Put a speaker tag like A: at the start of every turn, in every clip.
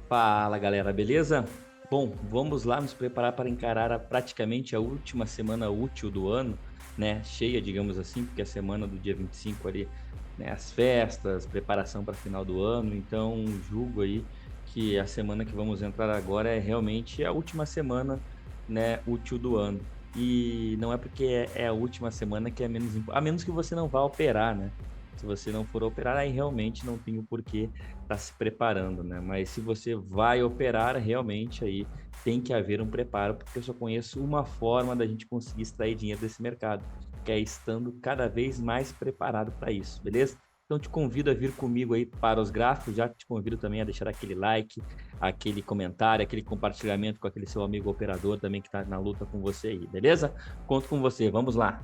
A: Fala galera, beleza? Bom, vamos lá nos preparar para encarar praticamente a última semana útil do ano, né? Cheia, digamos assim, porque a semana do dia 25 ali, né? As festas, preparação para final do ano. Então, julgo aí que a semana que vamos entrar agora é realmente a última semana, né? Útil do ano. E não é porque é a última semana que é menos, a menos que você não vá operar, né? Se você não for operar, aí realmente não tem o porquê tá se preparando, né? Mas se você vai operar, realmente aí tem que haver um preparo, porque eu só conheço uma forma da gente conseguir extrair dinheiro desse mercado, que é estando cada vez mais preparado para isso, beleza? Então te convido a vir comigo aí para os gráficos, já te convido também a deixar aquele like, aquele comentário, aquele compartilhamento com aquele seu amigo operador também que está na luta com você aí, beleza? Conto com você, vamos lá.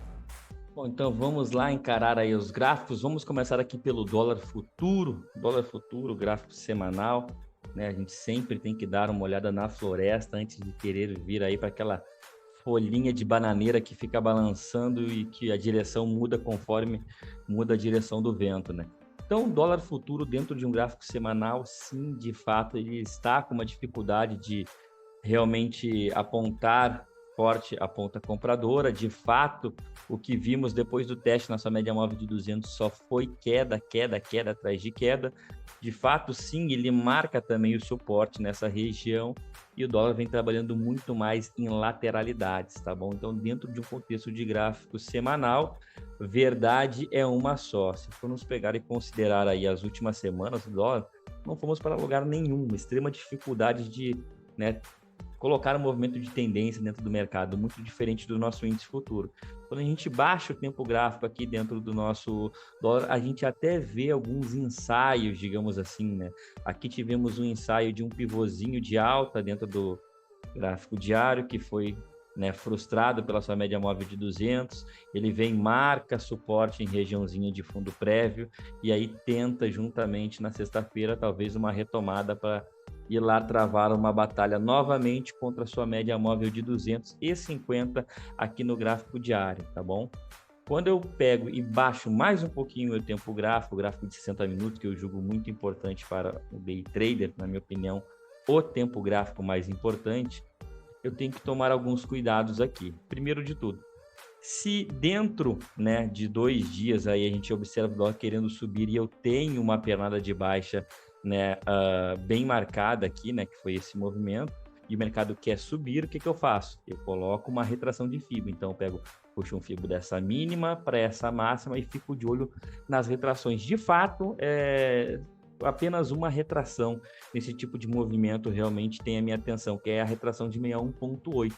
A: Bom, então vamos lá encarar aí os gráficos. Vamos começar aqui pelo dólar futuro, gráfico semanal, né? A gente sempre tem que dar uma olhada na floresta antes de querer vir aí para aquela folhinha de bananeira que fica balançando e que a direção muda conforme muda a direção do vento, né? Então, o dólar futuro dentro de um gráfico semanal, sim, de fato, ele está com uma dificuldade de realmente apontar forte a ponta compradora. De fato, o que vimos depois do teste na sua média móvel de 200 só foi queda, queda, queda atrás de queda. De fato, sim, ele marca também o suporte nessa região e o dólar vem trabalhando muito mais em lateralidades, tá bom? Então, dentro de um contexto de gráfico semanal, verdade é uma só. Se formos pegar e considerar aí as últimas semanas do dólar, não fomos para lugar nenhum, extrema dificuldade de, né, colocar um movimento de tendência dentro do mercado, muito diferente do nosso índice futuro. Quando a gente baixa o tempo gráfico aqui dentro do nosso dólar, a gente até vê alguns ensaios, digamos assim, né? Aqui tivemos um ensaio de um pivôzinho de alta dentro do gráfico diário, que foi, né, frustrado pela sua média móvel de 200, ele vem, marca suporte em regiãozinha de fundo prévio, e aí tenta juntamente na sexta-feira talvez uma retomada para ir lá travar uma batalha novamente contra a sua média móvel de 250 aqui no gráfico diário, tá bom? Quando eu pego e baixo mais um pouquinho o tempo gráfico, o gráfico de 60 minutos, que eu julgo muito importante para o day trader, na minha opinião, o tempo gráfico mais importante, eu tenho que tomar alguns cuidados aqui. Primeiro de tudo, se dentro, né, de 2 dias aí a gente observa o dólar querendo subir e eu tenho uma pernada de baixa, né, bem marcada aqui, né, que foi esse movimento, e o mercado quer subir, o que eu faço? Eu coloco uma retração de FIBO. Então eu pego, puxo um FIBO dessa mínima para essa máxima e fico de olho nas retrações. De fato, apenas uma retração nesse tipo de movimento realmente tem a minha atenção, que é a retração de 61,8,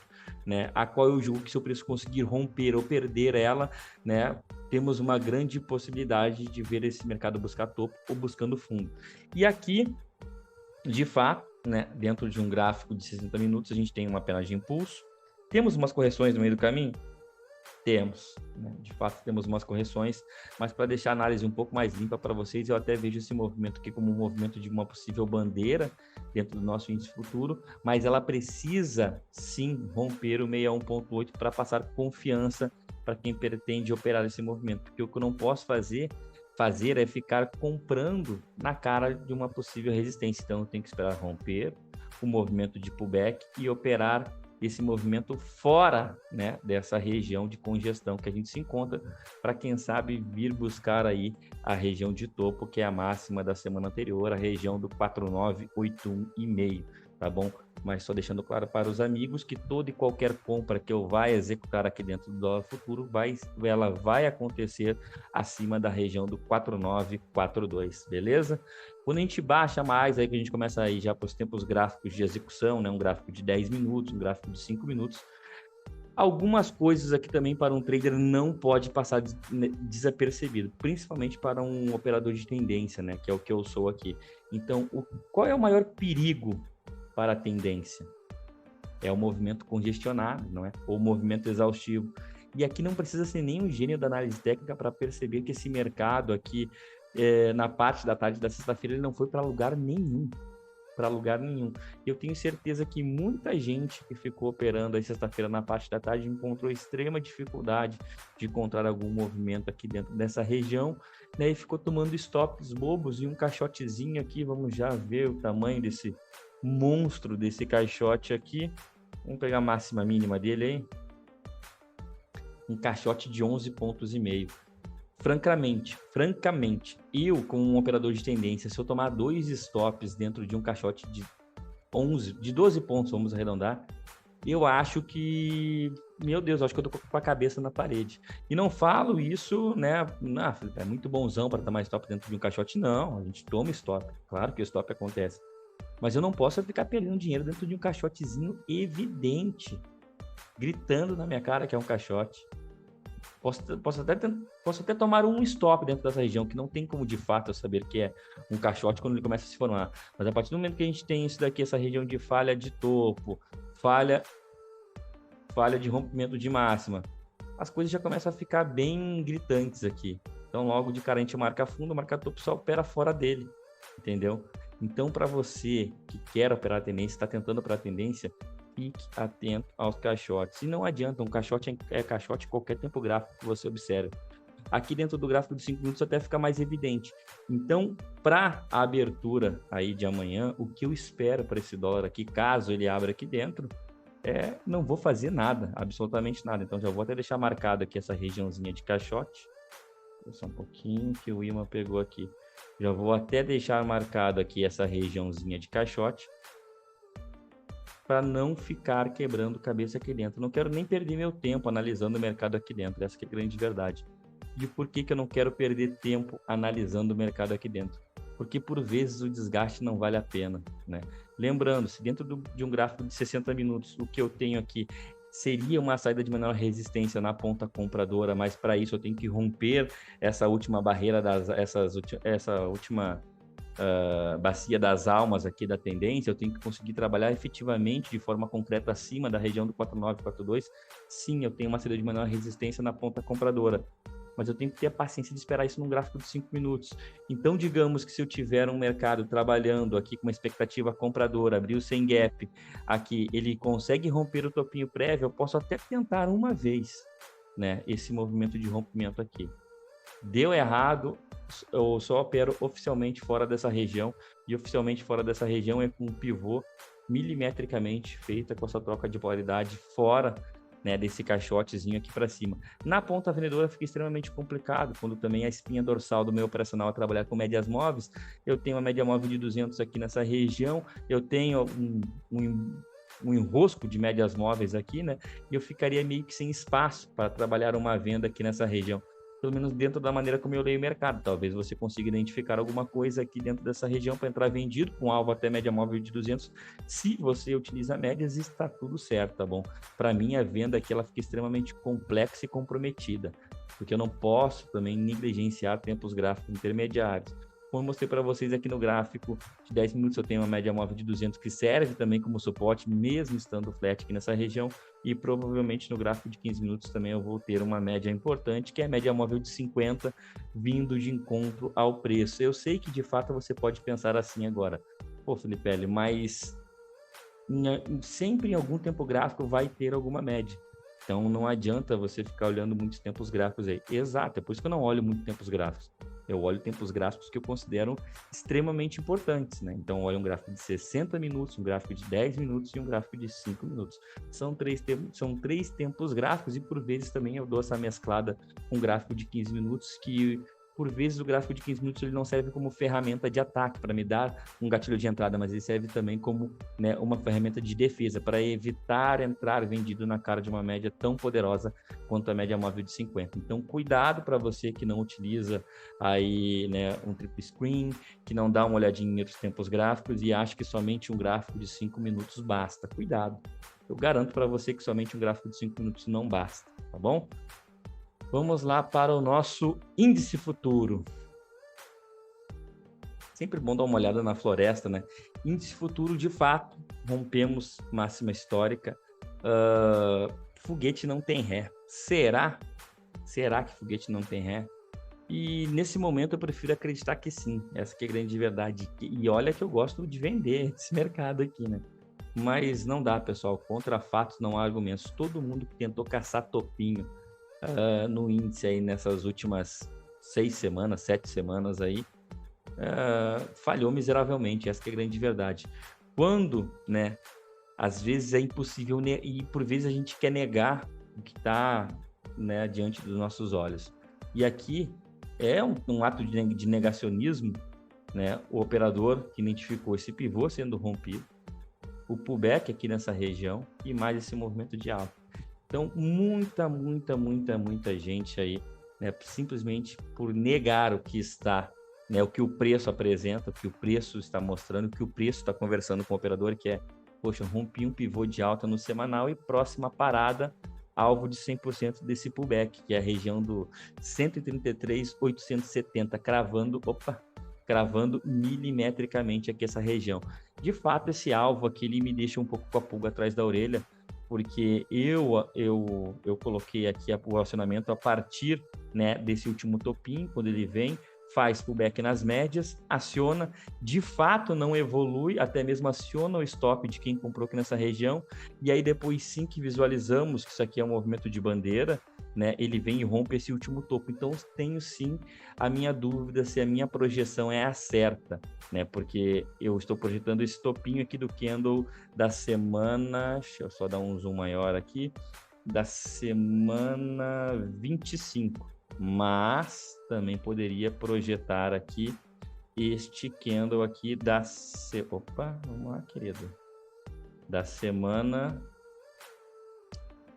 A: né? A qual eu julgo que se o preço conseguir romper ou perder ela, né, temos uma grande possibilidade de ver esse mercado buscar topo ou buscando fundo. E aqui, de fato, né, dentro de um gráfico de 60 minutos, a gente tem uma pena de impulso. Temos umas correções no meio do caminho? Temos, né? De fato, temos umas correções, mas para deixar a análise um pouco mais limpa para vocês, eu até vejo esse movimento aqui como um movimento de uma possível bandeira dentro do nosso índice futuro, mas ela precisa sim romper o 61,8 para passar confiança para quem pretende operar esse movimento, porque o que eu não posso fazer é ficar comprando na cara de uma possível resistência. Então, eu tenho que esperar romper o movimento de pullback e operar esse movimento fora, né, dessa região de congestão que a gente se encontra, para quem sabe vir buscar aí a região de topo, que é a máxima da semana anterior, a região do 4981,5, tá bom? Mas só deixando claro para os amigos que toda e qualquer compra que eu vá executar aqui dentro do dólar futuro, ela vai acontecer acima da região do 4942, beleza? Quando a gente baixa mais, aí que a gente começa aí já para os tempos gráficos de execução, né? Um gráfico de 10 minutos, um gráfico de 5 minutos. Algumas coisas aqui também para um trader não pode passar desapercebido, principalmente para um operador de tendência, né? Que é o que eu sou aqui. Então, qual é o maior perigo para a tendência? É o movimento congestionado, não é? Ou o movimento exaustivo. E aqui não precisa ser nem um gênio da análise técnica para perceber que esse mercado aqui, na parte da tarde da sexta-feira, ele não foi para lugar nenhum. Para lugar nenhum. Eu tenho certeza que muita gente que ficou operando aí sexta-feira na parte da tarde encontrou extrema dificuldade de encontrar algum movimento aqui dentro dessa região, né? E ficou tomando stops bobos e um caixotezinho aqui. Vamos já ver o tamanho monstro desse caixote aqui. Vamos pegar a máxima mínima dele aí. Um caixote de 11,5 pontos. Francamente, eu, como um operador de tendência, se eu tomar 2 stops dentro de um caixote de 12 pontos, vamos arredondar, eu acho que, meu Deus, acho que eu tô com a cabeça na parede. E não falo isso, né? É muito bonzão para tomar stop dentro de um caixote. Não, a gente toma stop. Claro que o stop acontece. Mas eu não posso ficar perdendo dinheiro dentro de um caixotezinho evidente, gritando na minha cara que é um caixote. Posso até tomar um stop dentro dessa região, que não tem como de fato eu saber que é um caixote quando ele começa a se formar. Mas a partir do momento que a gente tem isso daqui, essa região de falha de topo, falha de rompimento de máxima, as coisas já começam a ficar bem gritantes aqui. Então, logo de cara, a gente marca fundo, marca topo, só opera fora dele, entendeu? Então, para você que quer operar a tendência, está tentando operar a tendência, fique atento aos caixotes. E não adianta, um caixote é caixote qualquer tempo gráfico que você observe. Aqui dentro do gráfico de 5 minutos até fica mais evidente. Então, para a abertura aí de amanhã, o que eu espero para esse dólar aqui, caso ele abra aqui dentro, não vou fazer nada, absolutamente nada. Então, já vou até deixar marcado aqui essa regiãozinha de caixote. Só um pouquinho que o Ima pegou aqui. Já vou até deixar marcado aqui essa regiãozinha de caixote, para não ficar quebrando cabeça aqui dentro. Não quero nem perder meu tempo analisando o mercado aqui dentro. Essa que é a grande verdade. E por que eu não quero perder tempo analisando o mercado aqui dentro? Porque por vezes o desgaste não vale a pena, né? Lembrando, se dentro de um gráfico de 60 minutos, o que eu tenho aqui seria uma saída de menor resistência na ponta compradora, mas para isso eu tenho que romper essa última barreira, essa última bacia das almas aqui da tendência, eu tenho que conseguir trabalhar efetivamente de forma concreta acima da região do 4942. Sim, eu tenho uma saída de menor resistência na ponta compradora, mas eu tenho que ter a paciência de esperar isso num gráfico de 5 minutos. Então, digamos que se eu tiver um mercado trabalhando aqui com uma expectativa compradora, abriu sem gap, aqui ele consegue romper o topinho prévio, eu posso até tentar uma vez, né, esse movimento de rompimento aqui. Deu errado, eu só opero oficialmente fora dessa região, e oficialmente fora dessa região é com um pivô milimetricamente feita com essa troca de polaridade fora, né, desse caixotezinho aqui para cima. Na ponta vendedora fica extremamente complicado, quando também a espinha dorsal do meu operacional é trabalhar com médias móveis. Eu tenho uma média móvel de 200 aqui nessa região, eu tenho um enrosco de médias móveis aqui, né, e eu ficaria meio que sem espaço para trabalhar uma venda aqui nessa região. Pelo menos dentro da maneira como eu leio o mercado. Talvez você consiga identificar alguma coisa aqui dentro dessa região para entrar vendido, com alvo até média móvel de 200. Se você utiliza médias, está tudo certo, tá bom? Para mim, a venda aqui ela fica extremamente complexa e comprometida, porque eu não posso também negligenciar tempos gráficos intermediários. Como eu mostrei para vocês aqui no gráfico de 10 minutos, eu tenho uma média móvel de 200 que serve também como suporte, mesmo estando flat aqui nessa região, e provavelmente no gráfico de 15 minutos também eu vou ter uma média importante, que é a média móvel de 50, vindo de encontro ao preço. Eu sei que de fato você pode pensar assim agora, pô, Felipe, mas sempre em algum tempo gráfico vai ter alguma média. Então não adianta você ficar olhando muitos tempos gráficos aí. Exato, é por isso que eu não olho muito tempos gráficos. Eu olho tempos gráficos que eu considero extremamente importantes, né? Então, eu olho um gráfico de 60 minutos, um gráfico de 10 minutos e um gráfico de 5 minutos. São três tempos gráficos e, por vezes, também eu dou essa mesclada com um gráfico de 15 minutos que, por vezes, o gráfico de 15 minutos ele não serve como ferramenta de ataque para me dar um gatilho de entrada, mas ele serve também como, né, uma ferramenta de defesa para evitar entrar vendido na cara de uma média tão poderosa quanto a média móvel de 50. Então, cuidado para você que não utiliza aí, né, um triple screen, que não dá uma olhadinha em outros tempos gráficos e acha que somente um gráfico de 5 minutos basta. Cuidado. Eu garanto para você que somente um gráfico de 5 minutos não basta, tá bom? Vamos lá para o nosso índice futuro. Sempre bom dar uma olhada na floresta, né? Índice futuro, de fato, rompemos máxima histórica. Foguete não tem ré. Será? Será que foguete não tem ré? E nesse momento eu prefiro acreditar que sim. Essa que é a grande verdade. E olha que eu gosto de vender esse mercado aqui, né? Mas não dá, pessoal. Contra fatos não há argumentos. Todo mundo que tentou caçar topinho no índice aí nessas últimas 6 semanas, 7 semanas aí, falhou miseravelmente, essa que é a grande verdade. quando, né, às vezes é impossível e por vezes a gente quer negar o que está, né, diante dos nossos olhos. E aqui é um ato de negacionismo, né? O operador que identificou esse pivô sendo rompido, o pullback aqui nessa região e mais esse movimento de alta. Então, muita gente aí, né, simplesmente por negar o que está, né, o que o preço apresenta, o que o preço está mostrando, o que o preço está conversando com o operador, que é, poxa, rompi um pivô de alta no semanal e próxima parada, alvo de 100% desse pullback, que é a região do 133,870, cravando milimetricamente aqui essa região. De fato, esse alvo aqui, ele me deixa um pouco com a pulga atrás da orelha, porque eu coloquei aqui o acionamento a partir, né, desse último topinho, quando ele vem, faz pullback nas médias, aciona, de fato não evolui, até mesmo aciona o stop de quem comprou aqui nessa região, e aí depois sim que visualizamos que isso aqui é um movimento de bandeira, né, ele vem e rompe esse último topo. Então tenho sim a minha dúvida se a minha projeção é a certa, né, porque eu estou projetando esse topinho aqui do candle da semana, deixa eu só dar um zoom maior aqui, da semana 25, mas também poderia projetar aqui este candle aqui opa, vamos lá, querido, da semana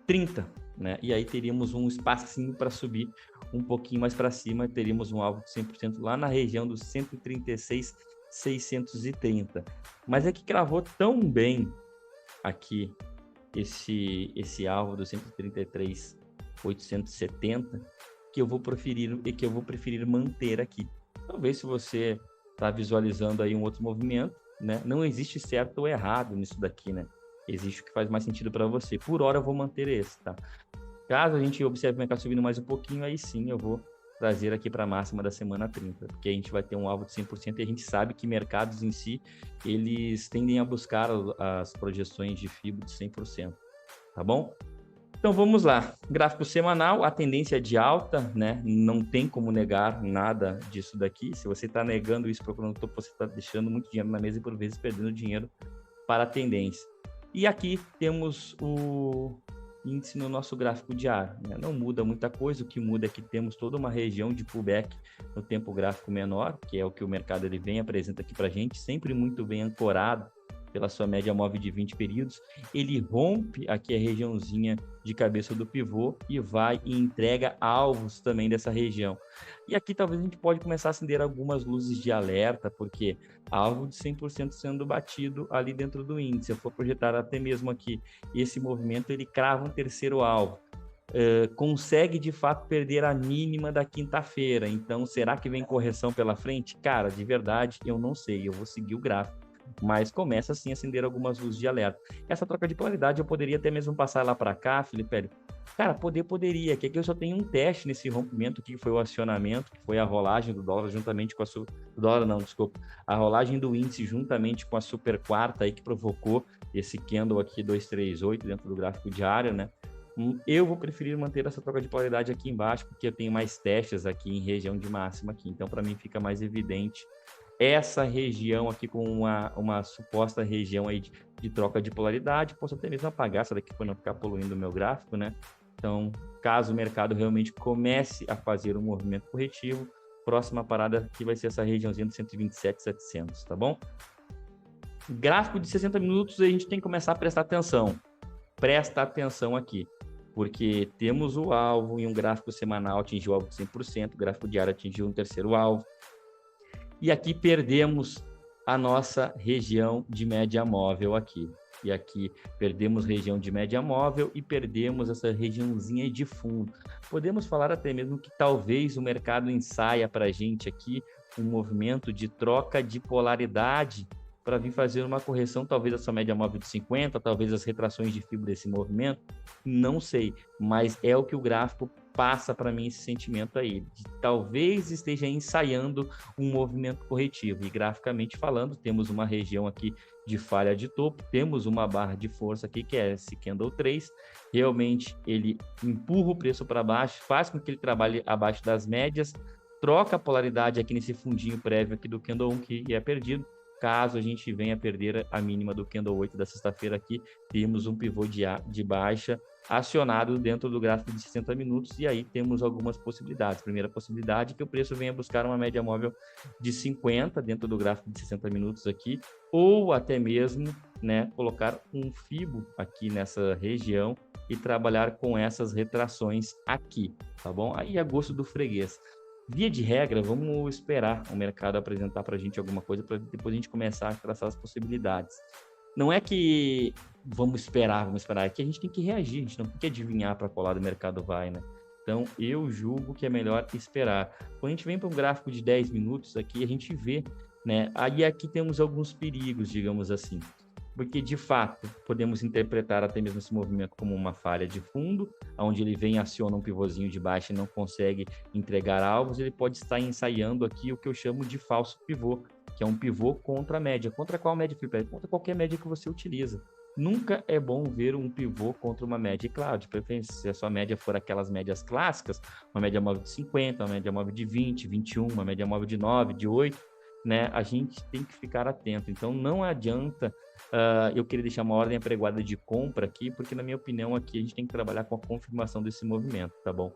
A: 30, né? E aí teríamos um espacinho para subir um pouquinho mais para cima, teríamos um alvo de 100% lá na região dos 136,630. Mas é que cravou tão bem aqui esse alvo dos 133,870 que eu vou preferir manter aqui. Talvez se você está visualizando aí um outro movimento, né? Não existe certo ou errado nisso daqui, né? Existe o que faz mais sentido para você. Por hora eu vou manter esse, tá? Caso a gente observe o mercado subindo mais um pouquinho, aí sim eu vou trazer aqui para a máxima da semana 30, porque a gente vai ter um alvo de 100% e a gente sabe que mercados em si, eles tendem a buscar as projeções de FIBO de 100%, tá bom? Então vamos lá, gráfico semanal, a tendência é de alta, né? Não tem como negar nada disso daqui. Se você está negando isso procurando topo, você está deixando muito dinheiro na mesa e por vezes perdendo dinheiro para a tendência. E aqui temos o índice no nosso gráfico diário, né? Não muda muita coisa, o que muda é que temos toda uma região de pullback no tempo gráfico menor, que é o que o mercado ele vem apresenta aqui para a gente, sempre muito bem ancorado pela sua média móvel de 20 períodos, ele rompe aqui a regiãozinha de cabeça do pivô e vai e entrega alvos também dessa região. E aqui talvez a gente pode começar a acender algumas luzes de alerta, porque alvo de 100% sendo batido ali dentro do índice. Se eu for projetar até mesmo aqui esse movimento, ele crava um terceiro alvo. Consegue de fato perder a mínima da quinta-feira. Então, será que vem correção pela frente? Cara, de verdade, eu não sei. Eu vou seguir o gráfico, mas começa assim a acender algumas luzes de alerta. Essa troca de polaridade eu poderia até mesmo passar lá para cá, Felipe. Cara, poderia, que aqui eu só tenho um teste nesse rompimento que foi o acionamento, que foi a rolagem do dólar juntamente com a rolagem do índice juntamente com a super quarta aí que provocou esse candle aqui 238 dentro do gráfico diário, né? Eu vou preferir manter essa troca de polaridade aqui embaixo, porque eu tenho mais testes aqui em região de máxima aqui, então para mim fica mais evidente essa região aqui com uma suposta região aí de troca de polaridade. Posso até mesmo apagar essa daqui para não ficar poluindo o meu gráfico, né? Então, caso o mercado realmente comece a fazer um movimento corretivo, próxima parada aqui vai ser essa regiãozinha de 127,700, tá bom? Gráfico de 60 minutos, a gente tem que começar a prestar atenção. Presta atenção aqui, porque temos o alvo em um gráfico semanal atingiu o alvo de 100%, o gráfico diário atingiu um terceiro alvo. E aqui perdemos a nossa região de média móvel aqui. E aqui perdemos região de média móvel e perdemos essa regiãozinha de fundo. Podemos falar até mesmo que talvez o mercado ensaia para a gente aqui um movimento de troca de polaridade para vir fazer uma correção, talvez a sua média móvel de 50, talvez as retrações de fibra desse movimento, não sei, mas é o que o gráfico passa para mim esse sentimento aí, de talvez esteja ensaiando um movimento corretivo, e graficamente falando, temos uma região aqui de falha de topo, temos uma barra de força aqui, que é esse candle 3, realmente ele empurra o preço para baixo, faz com que ele trabalhe abaixo das médias, troca a polaridade aqui nesse fundinho prévio aqui do candle 1 que é perdido, caso a gente venha perder a mínima do candle 8 da sexta-feira aqui, temos um pivô de baixa acionado dentro do gráfico de 60 minutos, e aí temos algumas possibilidades. Primeira possibilidade é que o preço venha buscar uma média móvel de 50 dentro do gráfico de 60 minutos aqui, ou até mesmo, né, colocar um fibo aqui nessa região e trabalhar com essas retrações aqui, tá bom? Aí é gosto do freguês. Via de regra, vamos esperar o mercado apresentar para a gente alguma coisa para depois a gente começar a traçar as possibilidades. Não é que vamos esperar, é que a gente tem que reagir, a gente não tem que adivinhar para qual lado o mercado vai, né? Então, eu julgo que é melhor esperar. Quando a gente vem para um gráfico de 10 minutos aqui, a gente vê, né? Aí aqui temos alguns perigos, digamos assim. Porque, de fato, podemos interpretar até mesmo esse movimento como uma falha de fundo, onde ele vem, aciona um pivôzinho de baixa e não consegue entregar alvos, ele pode estar ensaiando aqui o que eu chamo de falso pivô, que é um pivô contra a média. Contra qual média, Felipe? Contra qualquer média que você utiliza. Nunca é bom ver um pivô contra uma média, e claro, de preferência, se a sua média for aquelas médias clássicas, uma média móvel de 50, uma média móvel de 20, 21, uma média móvel de 9, de 8, né? A gente tem que ficar atento. Então, não adianta eu queria deixar uma ordem apregoada de compra aqui, porque, na minha opinião, aqui a gente tem que trabalhar com a confirmação desse movimento, tá bom?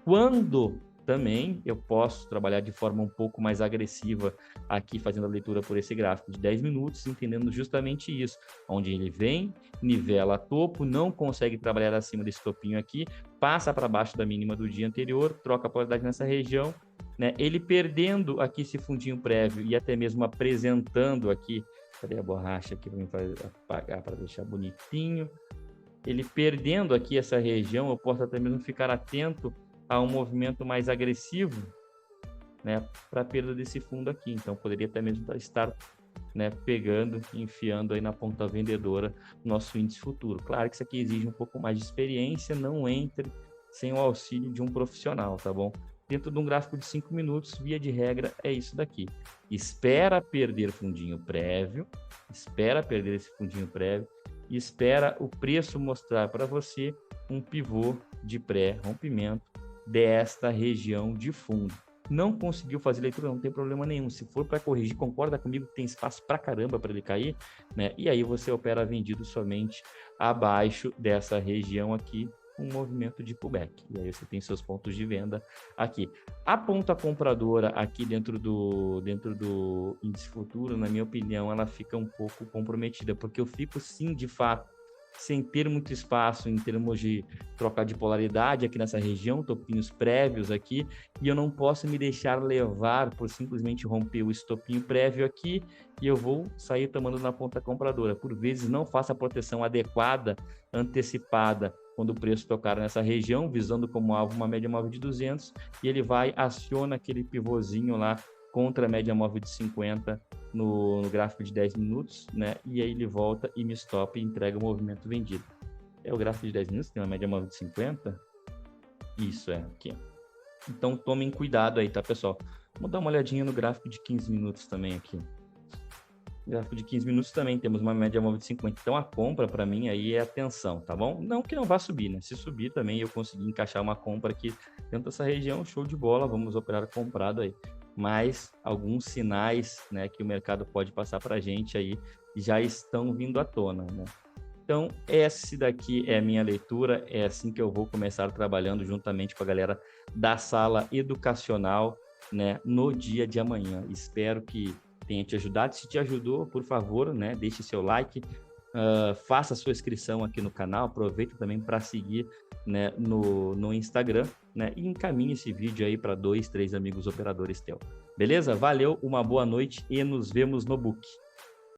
A: Quando também eu posso trabalhar de forma um pouco mais agressiva aqui, fazendo a leitura por esse gráfico de 10 minutos, entendendo justamente isso, onde ele vem, nivela topo, não consegue trabalhar acima desse topinho aqui, passa para baixo da mínima do dia anterior, troca a polaridade nessa região, né? Ele perdendo aqui esse fundinho prévio e até mesmo apresentando aqui, cadê a borracha aqui para me apagar, para deixar bonitinho, ele perdendo aqui essa região, eu posso até mesmo ficar atento a um movimento mais agressivo, né, para a perda desse fundo aqui. Então, poderia até mesmo estar, né, pegando, enfiando aí na ponta vendedora nosso índice futuro. Claro que isso aqui exige um pouco mais de experiência, não entre sem o auxílio de um profissional, tá bom? Dentro de um gráfico de 5 minutos, via de regra, é isso daqui. Espera perder fundinho prévio, espera perder esse fundinho prévio e espera o preço mostrar para você um pivô de pré-rompimento desta região de fundo. Não conseguiu fazer leitura, não tem problema nenhum. Se for para corrigir, concorda comigo que tem espaço para caramba para ele cair, né? E aí você opera vendido somente abaixo dessa região aqui, um movimento de pullback. E aí você tem seus pontos de venda aqui. A ponta compradora aqui dentro do índice futuro, na minha opinião, ela fica um pouco comprometida, porque eu fico sim, de fato, sem ter muito espaço em termos de trocar de polaridade aqui nessa região, topinhos prévios aqui, e eu não posso me deixar levar por simplesmente romper o estopinho prévio aqui, e eu vou sair tomando na ponta compradora. Por vezes não faço a proteção adequada, antecipada, quando o preço tocar nessa região, visando como alvo uma média móvel de 200, e ele vai, aciona aquele pivôzinho lá contra a média móvel de 50 no gráfico de 10 minutos, né? E aí ele volta e me stopa e entrega o movimento vendido. É o gráfico de 10 minutos, tem uma média móvel de 50? Isso, é aqui. Então tomem cuidado aí, tá, pessoal? Vamos dar uma olhadinha no gráfico de 15 minutos também aqui. Gráfico de 15 minutos também temos uma média móvel de 50. Então a compra para mim aí é atenção, tá bom? Não que não vá subir, né? Se subir também eu conseguir encaixar uma compra aqui dentro dessa região, show de bola, vamos operar comprado aí. Mas alguns sinais, né, que o mercado pode passar para a gente aí já estão vindo à tona, né? Então, esse daqui é a minha leitura, é assim que eu vou começar trabalhando juntamente com a galera da sala educacional, né, no dia de amanhã. Espero que tenha te ajudado. Se te ajudou, por favor, né, deixe seu like, faça a sua inscrição aqui no canal, aproveita também para seguir, né, no Instagram, né, e encaminhe esse vídeo aí para 2, 3 amigos operadores teu. Beleza? Valeu, uma boa noite e nos vemos no book.